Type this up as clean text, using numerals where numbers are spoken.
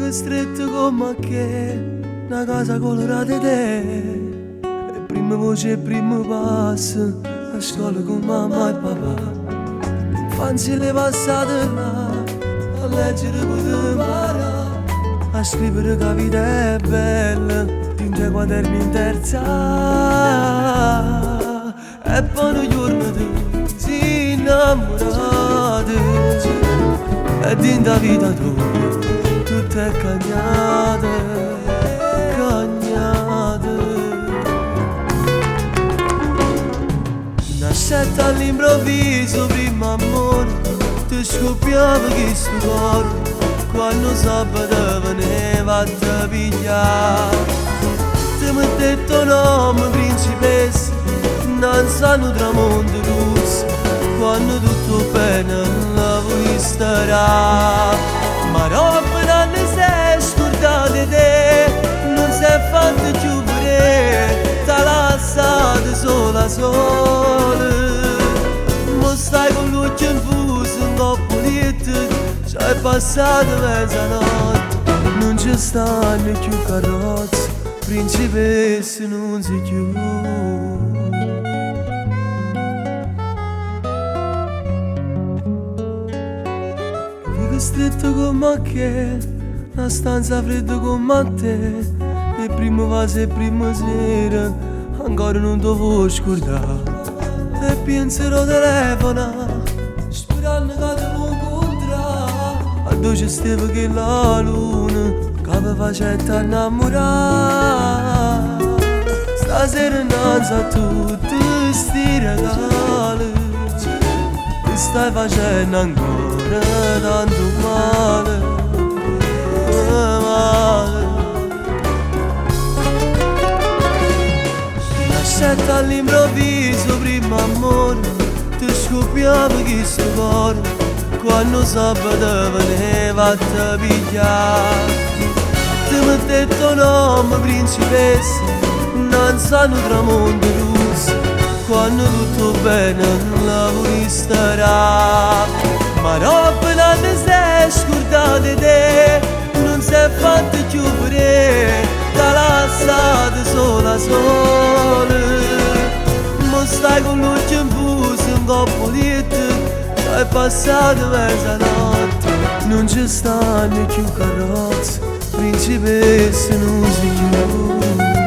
Vivo stretto come che una casa colorata di te. E prima voce e primo passo a scuola con mamma e papà. Infanzia le passate là, a leggere potevo imparare, a scrivere che la vita è bella dentro i quaderni in terza. E poi un giorno tu si innamorate e dentro la vita tua tutto è cagnate, cagnate. Nascette all'improvviso, prima amore, ti scoppiava che sto cuore quando sabato veniva a te pigliare. Ti mi detto nome principessa, non sanno tramonto rosso, quando tutto bene la vuoi stare. Ma roba non ne sei scordata di te, non sei fatto più pure, t'ha lasciato sola sola. Ma stai con l'occhio infuso, un po' pulito, c'hai passato mezzanotte. Non ci stanno più carrozze, principesse non si chiude. Stretto come che, una stanza fredda come te, e prima vaso e prima sera, ancora non ti vuoi scordare. E penserò telefono, sperando che ti vuoi incontrare, a dove c'è stava che la luna, che mi faceva innamorare. Stasera innanzi a tutti sti regali, ti stai facendo ancora tanto male, male. Nascette all'improvviso, prima amore, ti scoppiava che sto cuore quando sabato veniva a te pigliare. Ti mi detto nome principessa, non sanno tramonto rosso, quando tutto bene la vuoi stare. Ma roba non ne sei scordata di te, non sei fatto più pure, t'ha lasciato sola sola. Ma stai con l'occhio infuso, un po' pulito, c'hai passato mezzanotte. Non ci stanno più carrozze, principesse non si chiude.